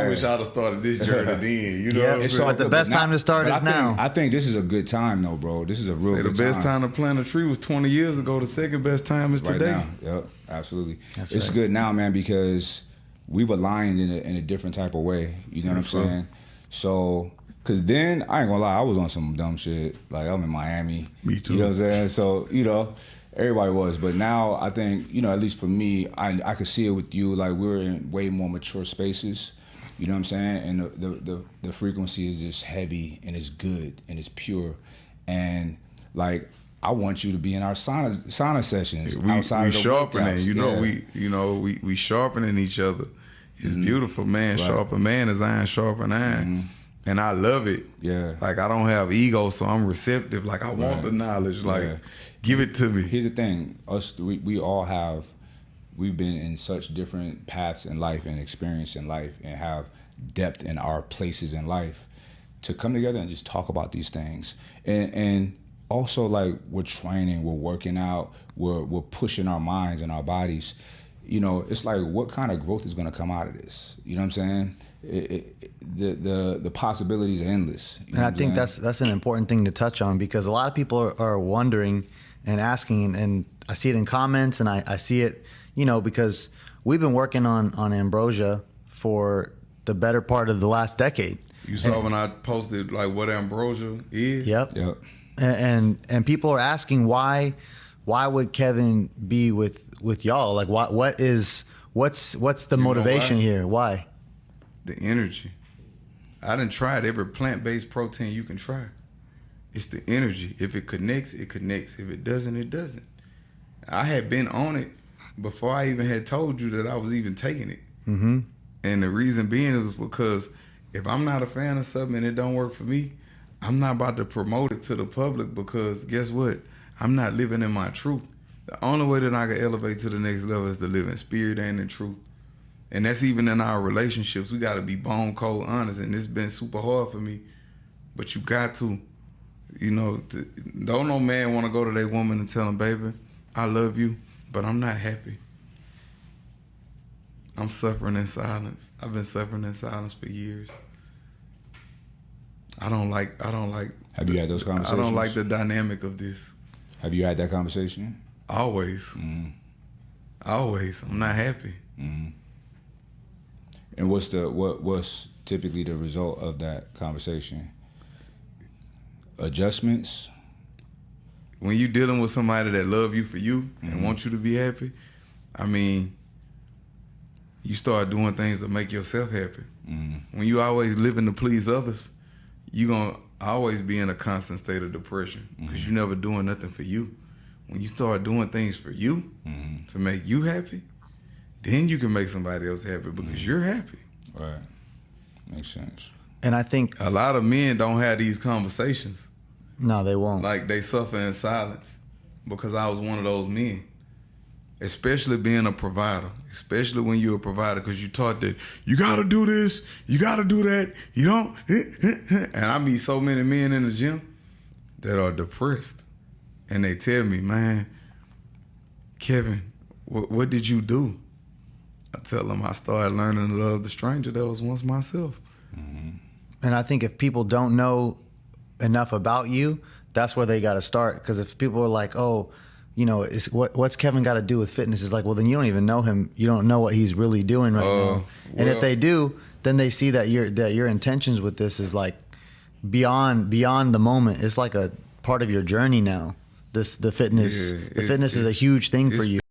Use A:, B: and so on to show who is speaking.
A: I wish I'd have started this journey then. You know what I'm saying?
B: But the best time to start is now.
C: I think this is a good time, though, bro. This is a real good
A: The best time to plant a tree was 20 years ago. The second best time is today.
C: Right now. Yep, absolutely.
B: That's
C: it's
B: right.
C: good now, man, because we've aligned in a different type of way. You know what I'm saying? So, because then, I ain't gonna lie, I was on some dumb shit. Like, I'm in Miami.
A: Me too.
C: You know what I'm saying? So, everybody was. But now, I think, at least for me, I could see it with you. Like, we're in way more mature spaces. You know what I'm saying? And the frequency is just heavy and it's good and it's pure. And like I want you to be in our sauna sessions.
A: We sharpening,
C: workouts.
A: we sharpening each other. It's beautiful, man. Right. Sharpen man is iron, sharpen iron. And I love it.
C: Yeah.
A: Like I don't have ego, so I'm receptive. Like I want the knowledge. Like give it to me.
C: Here's the thing. We all have. We've been in such different paths in life and experience in life and have depth in our places in life to come together and just talk about these things. And also, like, we're training, we're working out, we're pushing our minds and our bodies. It's like, what kind of growth is going to come out of this? You know what I'm saying? The possibilities are endless.
B: And I think that's an important thing to touch on, because a lot of people are wondering and asking, and I see it in comments and I see it, because we've been working on Ambrosia for the better part of the last decade.
A: You saw when I posted like what Ambrosia is?
B: Yep. And people are asking why would Kevin be with y'all? Like what's the motivation here? Why?
A: The energy. I done tried every plant-based protein you can try. It's the energy. If it connects, it connects. If it doesn't, it doesn't. I had been on it before I even had told you that I was even taking it.
B: Mm-hmm.
A: And the reason being is because if I'm not a fan of something and it don't work for me, I'm not about to promote it to the public, because guess what? I'm not living in my truth. The only way that I can elevate to the next level is to live in spirit and in truth. And that's even in our relationships. We got to be bone cold honest. And it's been super hard for me. But you got to, don't no man want to go to their woman and tell them, baby, I love you, but I'm not happy. I'm suffering in silence. I've been suffering in silence for years. I don't like.
C: Have you had those conversations?
A: I don't like the dynamic of this.
C: Have you had that conversation?
A: Always.
C: Mm-hmm.
A: Always. I'm not happy.
C: Mm-hmm. And what's typically the result of that conversation? Adjustments?
A: When you're dealing with somebody that love you for you and want you to be happy, you start doing things to make yourself happy. When you always living to please others, you're going to always be in a constant state of depression, because you're never doing nothing for you. When you start doing things for you to make you happy, then you can make somebody else happy because you're happy.
C: Right. Makes sense.
B: And I think
A: a lot of men don't have these conversations.
B: No, they won't.
A: Like, they suffer in silence, because I was one of those men. Especially being a provider, especially when you're a provider, because you taught that you got to do this, you got to do that, you don't. And I meet so many men in the gym that are depressed. And they tell me, man, Kevin, what did you do? I tell them I started learning to love the stranger that was once myself.
B: And I think if people don't know enough about you, that's where they got to start. Because if people are like, oh, what's Kevin got to do with fitness? Is like, well, then you don't even know him. You don't know what he's really doing right now. And if they do, then they see that your intentions with this is like beyond the moment. It's like a part of your journey now. The fitness is a huge thing for you.